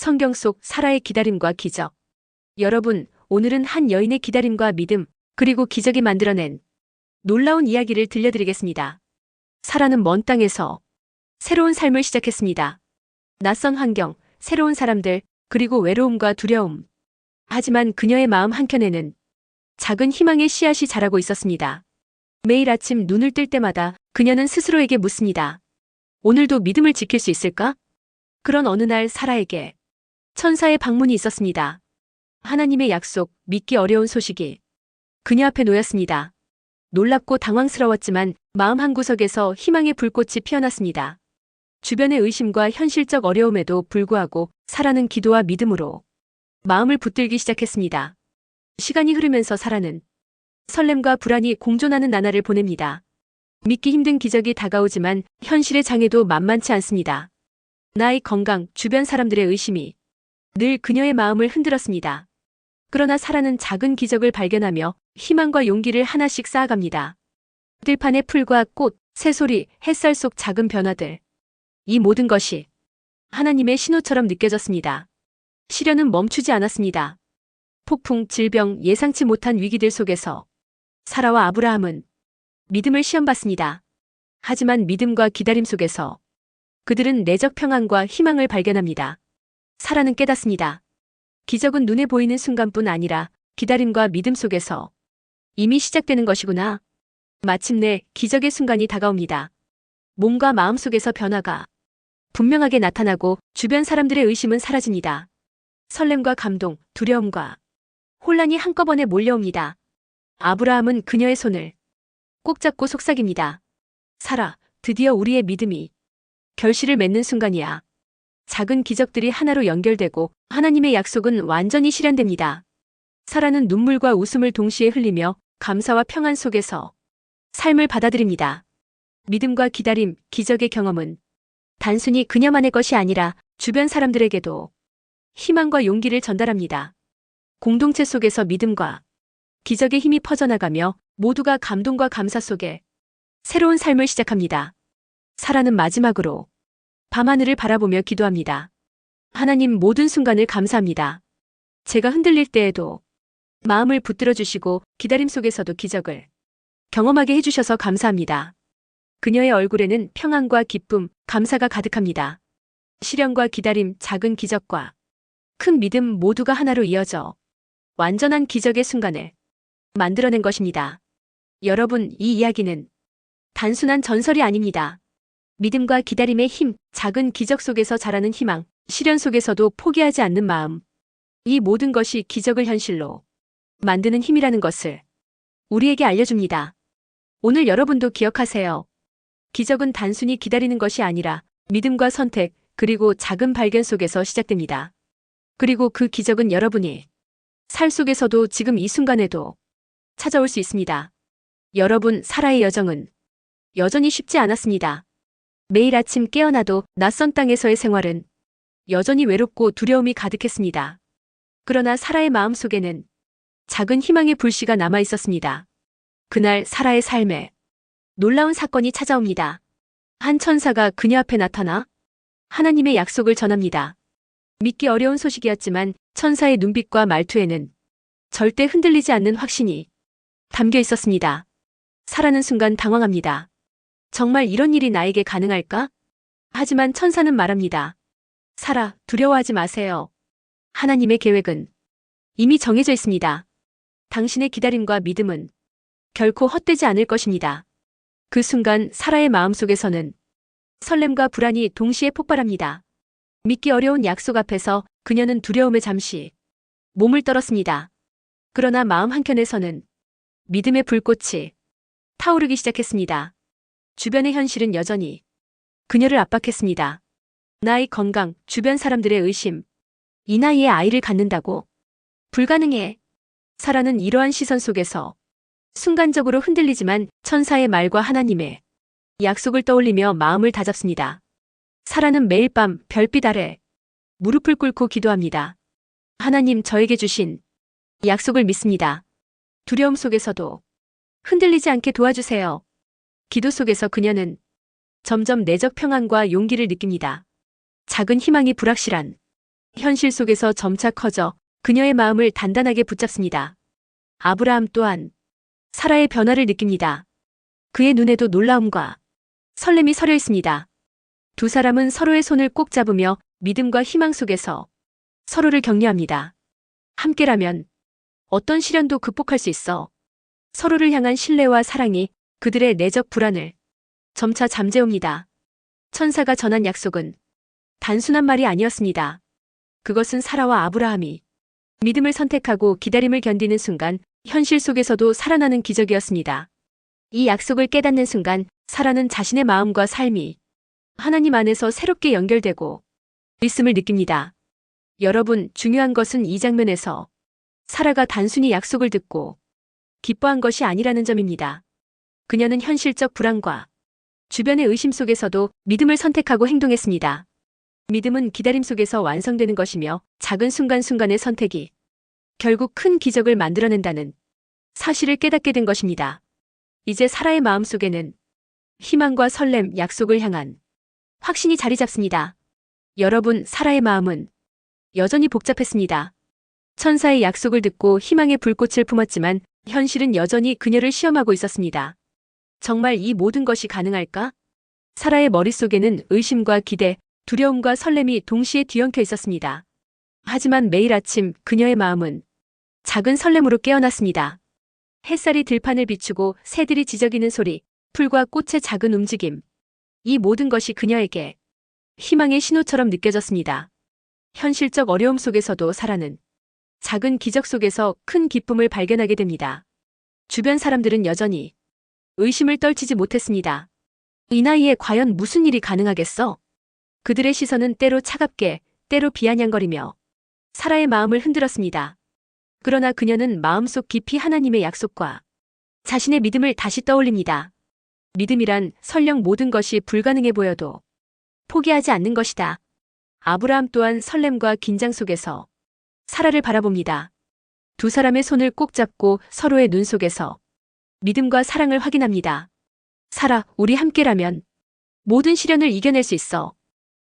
성경 속 사라의 기다림과 기적. 여러분, 오늘은 한 여인의 기다림과 믿음, 그리고 기적이 만들어낸 놀라운 이야기를 들려드리겠습니다. 사라는 먼 땅에서 새로운 삶을 시작했습니다. 낯선 환경, 새로운 사람들, 그리고 외로움과 두려움. 하지만 그녀의 마음 한켠에는 작은 희망의 씨앗이 자라고 있었습니다. 매일 아침 눈을 뜰 때마다 그녀는 스스로에게 묻습니다. 오늘도 믿음을 지킬 수 있을까? 그런 어느 날 사라에게 천사의 방문이 있었습니다. 하나님의 약속, 믿기 어려운 소식이 그녀 앞에 놓였습니다. 놀랍고 당황스러웠지만 마음 한구석에서 희망의 불꽃이 피어났습니다. 주변의 의심과 현실적 어려움에도 불구하고 사라는 기도와 믿음으로 마음을 붙들기 시작했습니다. 시간이 흐르면서 사라는 설렘과 불안이 공존하는 나날을 보냅니다. 믿기 힘든 기적이 다가오지만 현실의 장애도 만만치 않습니다. 나의 건강, 주변 사람들의 의심이 늘 그녀의 마음을 흔들었습니다. 그러나 사라는 작은 기적을 발견하며 희망과 용기를 하나씩 쌓아갑니다. 들판의 풀과 꽃, 새소리, 햇살 속 작은 변화들. 이 모든 것이 하나님의 신호처럼 느껴졌습니다. 시련은 멈추지 않았습니다. 폭풍, 질병, 예상치 못한 위기들 속에서 사라와 아브라함은 믿음을 시험받습니다. 하지만 믿음과 기다림 속에서 그들은 내적 평안과 희망을 발견합니다. 사라는 깨닫습니다. 기적은 눈에 보이는 순간뿐 아니라 기다림과 믿음 속에서 이미 시작되는 것이구나. 마침내 기적의 순간이 다가옵니다. 몸과 마음 속에서 변화가 분명하게 나타나고 주변 사람들의 의심은 사라집니다. 설렘과 감동, 두려움과 혼란이 한꺼번에 몰려옵니다. 아브라함은 그녀의 손을 꼭 잡고 속삭입니다. 사라, 드디어 우리의 믿음이 결실을 맺는 순간이야. 작은 기적들이 하나로 연결되고 하나님의 약속은 완전히 실현됩니다. 사라는 눈물과 웃음을 동시에 흘리며 감사와 평안 속에서 삶을 받아들입니다. 믿음과 기다림, 기적의 경험은 단순히 그녀만의 것이 아니라 주변 사람들에게도 희망과 용기를 전달합니다. 공동체 속에서 믿음과 기적의 힘이 퍼져나가며 모두가 감동과 감사 속에 새로운 삶을 시작합니다. 사라는 마지막으로 밤하늘을 바라보며 기도합니다. 하나님, 모든 순간을 감사합니다. 제가 흔들릴 때에도 마음을 붙들어 주시고 기다림 속에서도 기적을 경험하게 해주셔서 감사합니다. 그녀의 얼굴에는 평안과 기쁨, 감사가 가득합니다. 시련과 기다림, 작은 기적과 큰 믿음 모두가 하나로 이어져 완전한 기적의 순간을 만들어낸 것입니다. 여러분, 이 이야기는 단순한 전설이 아닙니다. 믿음과 기다림의 힘, 작은 기적 속에서 자라는 희망, 시련 속에서도 포기하지 않는 마음. 이 모든 것이 기적을 현실로 만드는 힘이라는 것을 우리에게 알려줍니다. 오늘 여러분도 기억하세요. 기적은 단순히 기다리는 것이 아니라 믿음과 선택, 그리고 작은 발견 속에서 시작됩니다. 그리고 그 기적은 여러분이 살 속에서도 지금 이 순간에도 찾아올 수 있습니다. 여러분, 사라의 여정은 여전히 쉽지 않았습니다. 매일 아침 깨어나도 낯선 땅에서의 생활은 여전히 외롭고 두려움이 가득했습니다. 그러나 사라의 마음 속에는 작은 희망의 불씨가 남아 있었습니다. 그날 사라의 삶에 놀라운 사건이 찾아옵니다. 한 천사가 그녀 앞에 나타나 하나님의 약속을 전합니다. 믿기 어려운 소식이었지만 천사의 눈빛과 말투에는 절대 흔들리지 않는 확신이 담겨 있었습니다. 사라는 순간 당황합니다. 정말 이런 일이 나에게 가능할까? 하지만 천사는 말합니다. 사라, 두려워하지 마세요. 하나님의 계획은 이미 정해져 있습니다. 당신의 기다림과 믿음은 결코 헛되지 않을 것입니다. 그 순간 사라의 마음속에서는 설렘과 불안이 동시에 폭발합니다. 믿기 어려운 약속 앞에서 그녀는 두려움에 잠시 몸을 떨었습니다. 그러나 마음 한켠에서는 믿음의 불꽃이 타오르기 시작했습니다. 주변의 현실은 여전히 그녀를 압박했습니다. 나의 건강, 주변 사람들의 의심. 이 나이에 아이를 갖는다고? 불가능해. 사라는 이러한 시선 속에서 순간적으로 흔들리지만 천사의 말과 하나님의 약속을 떠올리며 마음을 다잡습니다. 사라는 매일 밤 별빛 아래 무릎을 꿇고 기도합니다. 하나님, 저에게 주신 약속을 믿습니다. 두려움 속에서도 흔들리지 않게 도와주세요. 기도 속에서 그녀는 점점 내적 평안과 용기를 느낍니다. 작은 희망이 불확실한 현실 속에서 점차 커져 그녀의 마음을 단단하게 붙잡습니다. 아브라함 또한 사라의 변화를 느낍니다. 그의 눈에도 놀라움과 설렘이 서려 있습니다. 두 사람은 서로의 손을 꼭 잡으며 믿음과 희망 속에서 서로를 격려합니다. 함께라면 어떤 시련도 극복할 수 있어. 서로를 향한 신뢰와 사랑이 그들의 내적 불안을 점차 잠재웁니다. 천사가 전한 약속은 단순한 말이 아니었습니다. 그것은 사라와 아브라함이 믿음을 선택하고 기다림을 견디는 순간 현실 속에서도 살아나는 기적이었습니다. 이 약속을 깨닫는 순간 사라는 자신의 마음과 삶이 하나님 안에서 새롭게 연결되고 있음을 느낍니다. 여러분, 중요한 것은 이 장면에서 사라가 단순히 약속을 듣고 기뻐한 것이 아니라는 점입니다. 그녀는 현실적 불안과 주변의 의심 속에서도 믿음을 선택하고 행동했습니다. 믿음은 기다림 속에서 완성되는 것이며 작은 순간순간의 선택이 결국 큰 기적을 만들어낸다는 사실을 깨닫게 된 것입니다. 이제 사라의 마음속에는 희망과 설렘, 약속을 향한 확신이 자리 잡습니다. 여러분, 사라의 마음은 여전히 복잡했습니다. 천사의 약속을 듣고 희망의 불꽃을 품었지만 현실은 여전히 그녀를 시험하고 있었습니다. 정말 이 모든 것이 가능할까? 사라의 머릿속에는 의심과 기대, 두려움과 설렘이 동시에 뒤엉켜 있었습니다. 하지만 매일 아침 그녀의 마음은 작은 설렘으로 깨어났습니다. 햇살이 들판을 비추고 새들이 지저귀는 소리, 풀과 꽃의 작은 움직임. 이 모든 것이 그녀에게 희망의 신호처럼 느껴졌습니다. 현실적 어려움 속에서도 사라는 작은 기적 속에서 큰 기쁨을 발견하게 됩니다. 주변 사람들은 여전히 의심을 떨치지 못했습니다. 이 나이에 과연 무슨 일이 가능하겠어? 그들의 시선은 때로 차갑게, 때로 비아냥거리며 사라의 마음을 흔들었습니다. 그러나 그녀는 마음속 깊이 하나님의 약속과 자신의 믿음을 다시 떠올립니다. 믿음이란 설령 모든 것이 불가능해 보여도 포기하지 않는 것이다. 아브라함 또한 설렘과 긴장 속에서 사라를 바라봅니다. 두 사람의 손을 꼭 잡고 서로의 눈 속에서 믿음과 사랑을 확인합니다. 사라, 우리 함께라면 모든 시련을 이겨낼 수 있어.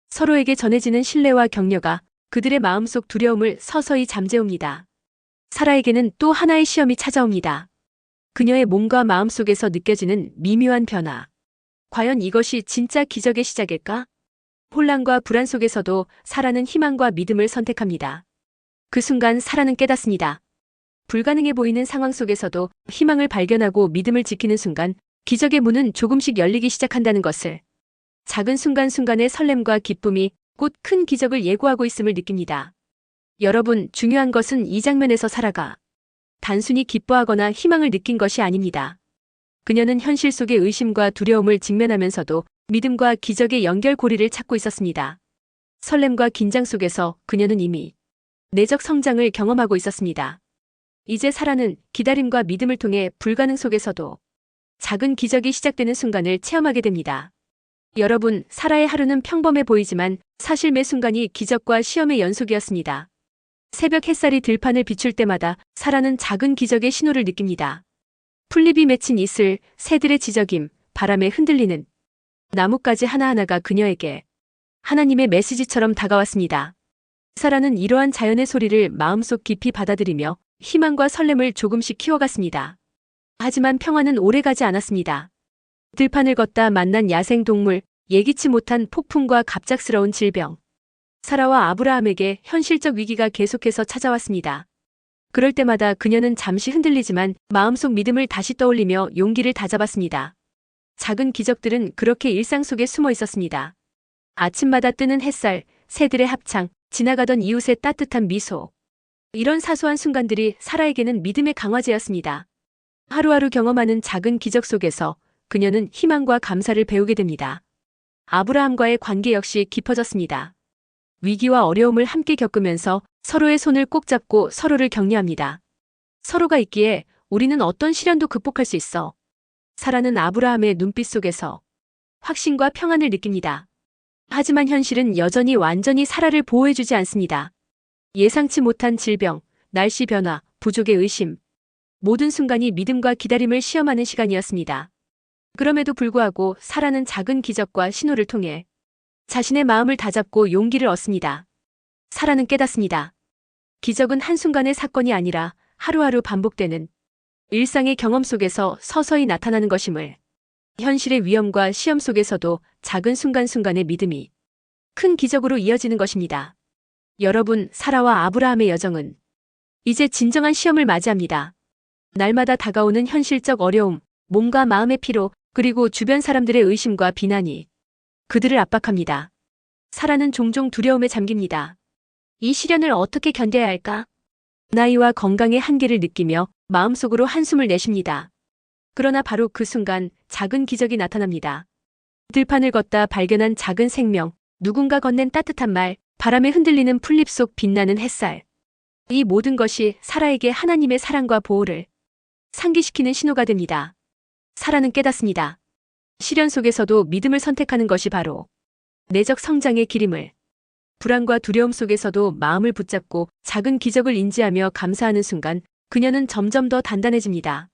서로에게 전해지는 신뢰와 격려가 그들의 마음속 두려움을 서서히 잠재웁니다. 사라에게는 또 하나의 시험이 찾아옵니다. 그녀의 몸과 마음 속에서 느껴지는 미묘한 변화. 과연 이것이 진짜 기적의 시작일까? 혼란과 불안 속에서도 사라는 희망과 믿음을 선택합니다. 그 순간 사라는 깨닫습니다. 불가능해 보이는 상황 속에서도 희망을 발견하고 믿음을 지키는 순간 기적의 문은 조금씩 열리기 시작한다는 것을. 작은 순간순간의 설렘과 기쁨이 곧 큰 기적을 예고하고 있음을 느낍니다. 여러분, 중요한 것은 이 장면에서 사라가 단순히 기뻐하거나 희망을 느낀 것이 아닙니다. 그녀는 현실 속의 의심과 두려움을 직면하면서도 믿음과 기적의 연결고리를 찾고 있었습니다. 설렘과 긴장 속에서 그녀는 이미 내적 성장을 경험하고 있었습니다. 이제 사라는 기다림과 믿음을 통해 불가능 속에서도 작은 기적이 시작되는 순간을 체험하게 됩니다. 여러분, 사라의 하루는 평범해 보이지만 사실 매 순간이 기적과 시험의 연속이었습니다. 새벽 햇살이 들판을 비출 때마다 사라는 작은 기적의 신호를 느낍니다. 풀잎이 맺힌 이슬, 새들의 지저김, 바람에 흔들리는 나뭇가지 하나하나가 그녀에게 하나님의 메시지처럼 다가왔습니다. 사라는 이러한 자연의 소리를 마음속 깊이 받아들이며 희망과 설렘을 조금씩 키워갔습니다. 하지만 평화는 오래가지 않았습니다. 들판을 걷다 만난 야생동물, 예기치 못한 폭풍과 갑작스러운 질병. 사라와 아브라함에게 현실적 위기가 계속해서 찾아왔습니다. 그럴 때마다 그녀는 잠시 흔들리지만 마음속 믿음을 다시 떠올리며 용기를 다잡았습니다. 작은 기적들은 그렇게 일상 속에 숨어 있었습니다. 아침마다 뜨는 햇살, 새들의 합창, 지나가던 이웃의 따뜻한 미소. 이런 사소한 순간들이 사라에게는 믿음의 강화제였습니다. 하루하루 경험하는 작은 기적 속에서 그녀는 희망과 감사를 배우게 됩니다. 아브라함과의 관계 역시 깊어졌습니다. 위기와 어려움을 함께 겪으면서 서로의 손을 꼭 잡고 서로를 격려합니다. 서로가 있기에 우리는 어떤 시련도 극복할 수 있어. 사라는 아브라함의 눈빛 속에서 확신과 평안을 느낍니다. 하지만 현실은 여전히 완전히 사라를 보호해주지 않습니다. 예상치 못한 질병, 날씨 변화, 부족의 의심. 모든 순간이 믿음과 기다림을 시험하는 시간이었습니다. 그럼에도 불구하고 사라는 작은 기적과 신호를 통해 자신의 마음을 다잡고 용기를 얻습니다. 사라는 깨닫습니다. 기적은 한순간의 사건이 아니라 하루하루 반복되는 일상의 경험 속에서 서서히 나타나는 것임을, 현실의 위험과 시험 속에서도 작은 순간순간의 믿음이 큰 기적으로 이어지는 것입니다. 여러분, 사라와 아브라함의 여정은 이제 진정한 시험을 맞이합니다. 날마다 다가오는 현실적 어려움, 몸과 마음의 피로, 그리고 주변 사람들의 의심과 비난이 그들을 압박합니다. 사라는 종종 두려움에 잠깁니다. 이 시련을 어떻게 견뎌야 할까? 나이와 건강의 한계를 느끼며 마음속으로 한숨을 내쉽니다. 그러나 바로 그 순간 작은 기적이 나타납니다. 들판을 걷다 발견한 작은 생명, 누군가 건넨 따뜻한 말, 바람에 흔들리는 풀잎 속 빛나는 햇살. 이 모든 것이 사라에게 하나님의 사랑과 보호를 상기시키는 신호가 됩니다. 사라는 깨닫습니다. 시련 속에서도 믿음을 선택하는 것이 바로 내적 성장의 길임을, 불안과 두려움 속에서도 마음을 붙잡고 작은 기적을 인지하며 감사하는 순간 그녀는 점점 더 단단해집니다.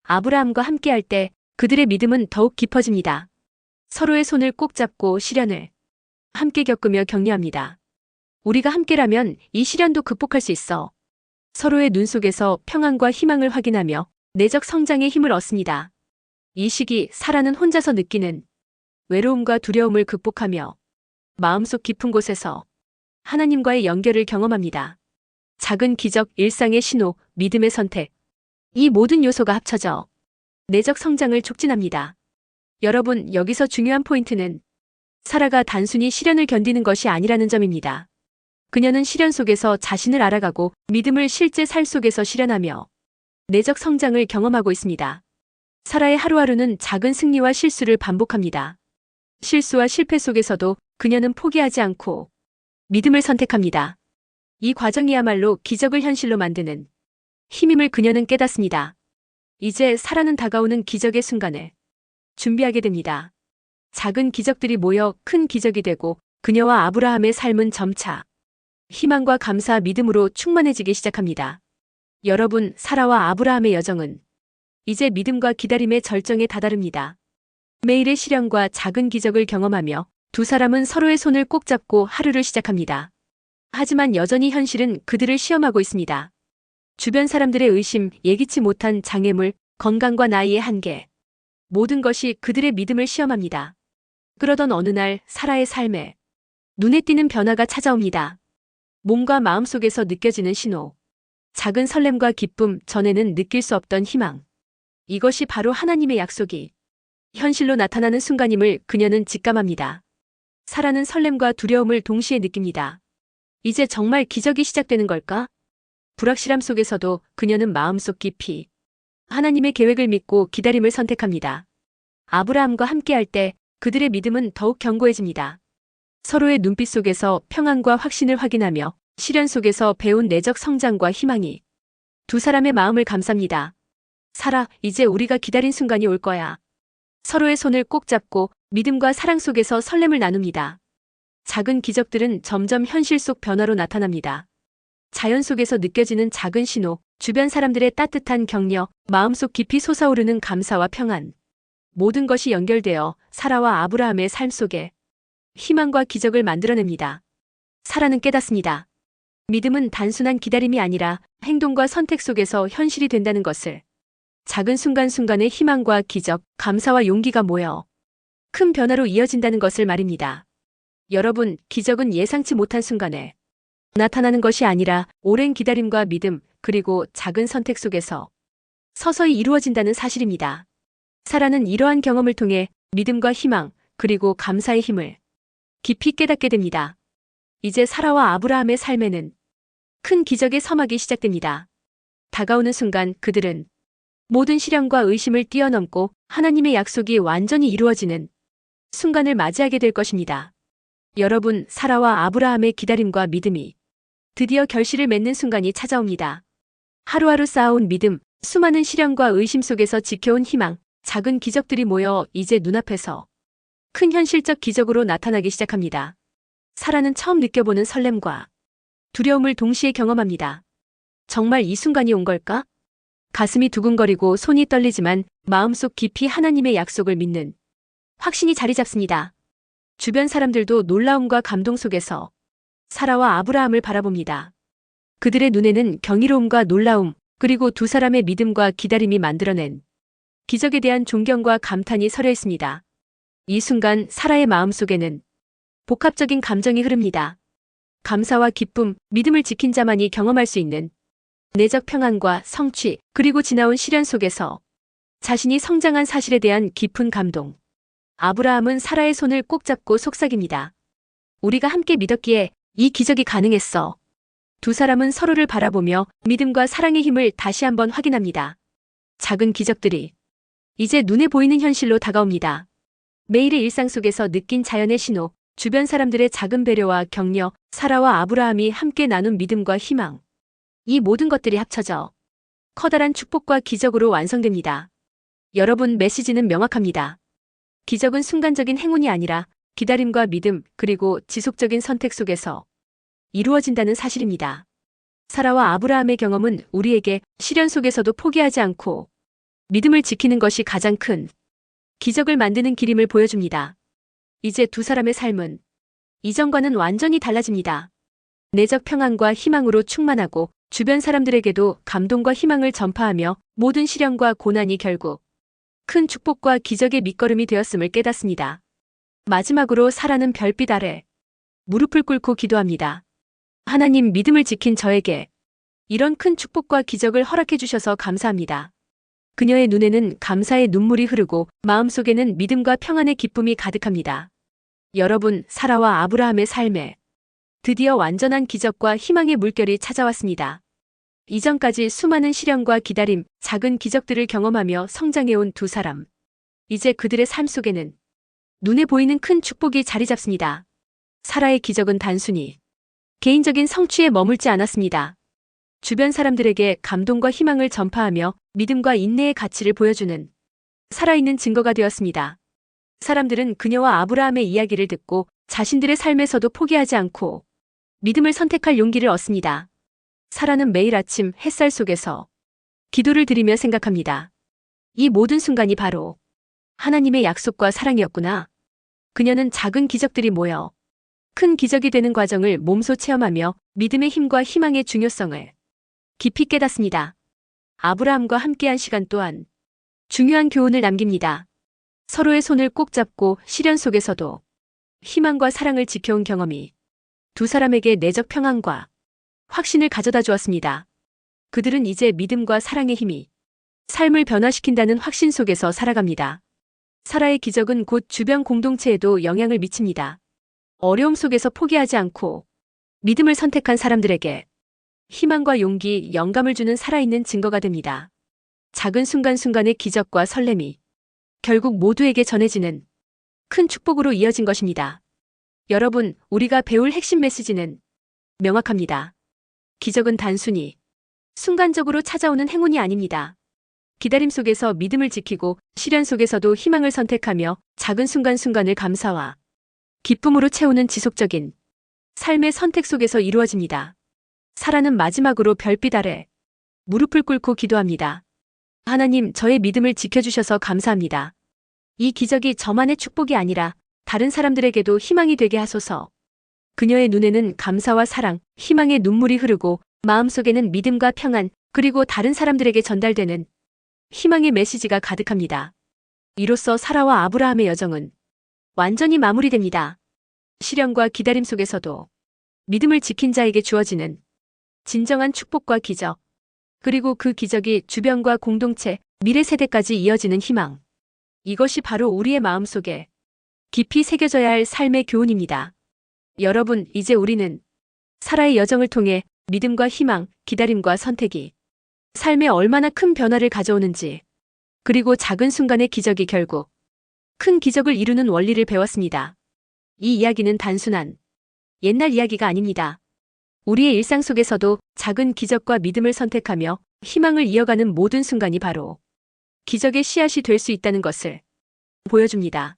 아브라함과 함께할 때 그들의 믿음은 더욱 깊어집니다. 서로의 손을 꼭 잡고 시련을 함께 겪으며 격려합니다. 우리가 함께라면 이 시련도 극복할 수 있어. 서로의 눈 속에서 평안과 희망을 확인하며 내적 성장의 힘을 얻습니다. 이 시기 사라는 혼자서 느끼는 외로움과 두려움을 극복하며 마음속 깊은 곳에서 하나님과의 연결을 경험합니다. 작은 기적, 일상의 신호, 믿음의 선택. 이 모든 요소가 합쳐져 내적 성장을 촉진합니다. 여러분, 여기서 중요한 포인트는 사라가 단순히 시련을 견디는 것이 아니라는 점입니다. 그녀는 시련 속에서 자신을 알아가고 믿음을 실제 삶 속에서 실현하며 내적 성장을 경험하고 있습니다. 사라의 하루하루는 작은 승리와 실수를 반복합니다. 실수와 실패 속에서도 그녀는 포기하지 않고 믿음을 선택합니다. 이 과정이야말로 기적을 현실로 만드는 힘임을 그녀는 깨닫습니다. 이제 사라는 다가오는 기적의 순간을 준비하게 됩니다. 작은 기적들이 모여 큰 기적이 되고 그녀와 아브라함의 삶은 점차 희망과 감사, 믿음으로 충만해지기 시작합니다. 여러분, 사라와 아브라함의 여정은 이제 믿음과 기다림의 절정에 다다릅니다. 매일의 시련과 작은 기적을 경험하며 두 사람은 서로의 손을 꼭 잡고 하루를 시작합니다. 하지만 여전히 현실은 그들을 시험하고 있습니다. 주변 사람들의 의심, 예기치 못한 장애물, 건강과 나이의 한계. 모든 것이 그들의 믿음을 시험합니다. 그러던 어느 날 사라의 삶에 눈에 띄는 변화가 찾아옵니다. 몸과 마음 속에서 느껴지는 신호. 작은 설렘과 기쁨, 전에는 느낄 수 없던 희망. 이것이 바로 하나님의 약속이 현실로 나타나는 순간임을 그녀는 직감합니다. 사라는 설렘과 두려움을 동시에 느낍니다. 이제 정말 기적이 시작되는 걸까? 불확실함 속에서도 그녀는 마음속 깊이 하나님의 계획을 믿고 기다림을 선택합니다. 아브라함과 함께할 때 그들의 믿음은 더욱 견고해집니다. 서로의 눈빛 속에서 평안과 확신을 확인하며 시련 속에서 배운 내적 성장과 희망이 두 사람의 마음을 감쌉니다. 사라, 이제 우리가 기다린 순간이 올 거야. 서로의 손을 꼭 잡고 믿음과 사랑 속에서 설렘을 나눕니다. 작은 기적들은 점점 현실 속 변화로 나타납니다. 자연 속에서 느껴지는 작은 신호, 주변 사람들의 따뜻한 격려, 마음속 깊이 솟아오르는 감사와 평안. 모든 것이 연결되어 사라와 아브라함의 삶 속에 희망과 기적을 만들어냅니다. 사라는 깨닫습니다. 믿음은 단순한 기다림이 아니라 행동과 선택 속에서 현실이 된다는 것을. 작은 순간순간의 희망과 기적, 감사와 용기가 모여 큰 변화로 이어진다는 것을 말입니다. 여러분, 기적은 예상치 못한 순간에 나타나는 것이 아니라 오랜 기다림과 믿음, 그리고 작은 선택 속에서 서서히 이루어진다는 사실입니다. 사라는 이러한 경험을 통해 믿음과 희망, 그리고 감사의 힘을 깊이 깨닫게 됩니다. 이제 사라와 아브라함의 삶에는 큰 기적의 서막이 시작됩니다. 다가오는 순간 그들은 모든 시련과 의심을 뛰어넘고 하나님의 약속이 완전히 이루어지는 순간을 맞이하게 될 것입니다. 여러분, 사라와 아브라함의 기다림과 믿음이 드디어 결실을 맺는 순간이 찾아옵니다. 하루하루 쌓아온 믿음, 수많은 시련과 의심 속에서 지켜온 희망, 작은 기적들이 모여 이제 눈앞에서 큰 현실적 기적으로 나타나기 시작합니다. 사라는 처음 느껴보는 설렘과 두려움을 동시에 경험합니다. 정말 이 순간이 온 걸까? 가슴이 두근거리고 손이 떨리지만 마음속 깊이 하나님의 약속을 믿는 확신이 자리 잡습니다. 주변 사람들도 놀라움과 감동 속에서 사라와 아브라함을 바라봅니다. 그들의 눈에는 경이로움과 놀라움, 그리고 두 사람의 믿음과 기다림이 만들어낸 기적에 대한 존경과 감탄이 서려 있습니다. 이 순간 사라의 마음속에는 복합적인 감정이 흐릅니다. 감사와 기쁨, 믿음을 지킨 자만이 경험할 수 있는 내적 평안과 성취, 그리고 지나온 시련 속에서 자신이 성장한 사실에 대한 깊은 감동. 아브라함은 사라의 손을 꼭 잡고 속삭입니다. 우리가 함께 믿었기에 이 기적이 가능했어. 두 사람은 서로를 바라보며 믿음과 사랑의 힘을 다시 한번 확인합니다. 작은 기적들이 이제 눈에 보이는 현실로 다가옵니다. 매일의 일상 속에서 느낀 자연의 신호, 주변 사람들의 작은 배려와 격려, 사라와 아브라함이 함께 나눈 믿음과 희망. 이 모든 것들이 합쳐져 커다란 축복과 기적으로 완성됩니다. 여러분, 메시지는 명확합니다. 기적은 순간적인 행운이 아니라 기다림과 믿음, 그리고 지속적인 선택 속에서 이루어진다는 사실입니다. 사라와 아브라함의 경험은 우리에게 시련 속에서도 포기하지 않고 믿음을 지키는 것이 가장 큰 기적을 만드는 길임을 보여줍니다. 이제 두 사람의 삶은 이전과는 완전히 달라집니다. 내적 평안과 희망으로 충만하고 주변 사람들에게도 감동과 희망을 전파하며 모든 시련과 고난이 결국 큰 축복과 기적의 밑거름이 되었음을 깨닫습니다. 마지막으로 사라는 별빛 아래 무릎을 꿇고 기도합니다. 하나님, 믿음을 지킨 저에게 이런 큰 축복과 기적을 허락해 주셔서 감사합니다. 그녀의 눈에는 감사의 눈물이 흐르고 마음속에는 믿음과 평안의 기쁨이 가득합니다. 여러분, 사라와 아브라함의 삶에 드디어 완전한 기적과 희망의 물결이 찾아왔습니다. 이전까지 수많은 시련과 기다림, 작은 기적들을 경험하며 성장해온 두 사람. 이제 그들의 삶 속에는 눈에 보이는 큰 축복이 자리 잡습니다. 사라의 기적은 단순히 개인적인 성취에 머물지 않았습니다. 주변 사람들에게 감동과 희망을 전파하며 믿음과 인내의 가치를 보여주는 살아있는 증거가 되었습니다. 사람들은 그녀와 아브라함의 이야기를 듣고 자신들의 삶에서도 포기하지 않고 믿음을 선택할 용기를 얻습니다. 사라는 매일 아침 햇살 속에서 기도를 드리며 생각합니다. 이 모든 순간이 바로 하나님의 약속과 사랑이었구나. 그녀는 작은 기적들이 모여 큰 기적이 되는 과정을 몸소 체험하며 믿음의 힘과 희망의 중요성을 깊이 깨닫습니다. 아브라함과 함께한 시간 또한 중요한 교훈을 남깁니다. 서로의 손을 꼭 잡고 시련 속에서도 희망과 사랑을 지켜온 경험이 두 사람에게 내적 평안과 확신을 가져다 주었습니다. 그들은 이제 믿음과 사랑의 힘이 삶을 변화시킨다는 확신 속에서 살아갑니다. 사라의 기적은 곧 주변 공동체에도 영향을 미칩니다. 어려움 속에서 포기하지 않고 믿음을 선택한 사람들에게 희망과 용기, 영감을 주는 살아있는 증거가 됩니다. 작은 순간순간의 기적과 설렘이 결국 모두에게 전해지는 큰 축복으로 이어진 것입니다. 여러분, 우리가 배울 핵심 메시지는 명확합니다. 기적은 단순히 순간적으로 찾아오는 행운이 아닙니다. 기다림 속에서 믿음을 지키고 시련 속에서도 희망을 선택하며 작은 순간순간을 감사와 기쁨으로 채우는 지속적인 삶의 선택 속에서 이루어집니다. 사라는 마지막으로 별빛 아래 무릎을 꿇고 기도합니다. 하나님, 저의 믿음을 지켜주셔서 감사합니다. 이 기적이 저만의 축복이 아니라 다른 사람들에게도 희망이 되게 하소서. 그녀의 눈에는 감사와 사랑, 희망의 눈물이 흐르고 마음속에는 믿음과 평안, 그리고 다른 사람들에게 전달되는 희망의 메시지가 가득합니다. 이로써 사라와 아브라함의 여정은 완전히 마무리됩니다. 시련과 기다림 속에서도 믿음을 지킨 자에게 주어지는 진정한 축복과 기적, 그리고 그 기적이 주변과 공동체, 미래 세대까지 이어지는 희망. 이것이 바로 우리의 마음속에 깊이 새겨져야 할 삶의 교훈입니다. 여러분, 이제 우리는 사라의 여정을 통해 믿음과 희망, 기다림과 선택이 삶에 얼마나 큰 변화를 가져오는지, 그리고 작은 순간의 기적이 결국 큰 기적을 이루는 원리를 배웠습니다. 이 이야기는 단순한 옛날 이야기가 아닙니다. 우리의 일상 속에서도 작은 기적과 믿음을 선택하며 희망을 이어가는 모든 순간이 바로 기적의 씨앗이 될 수 있다는 것을 보여줍니다.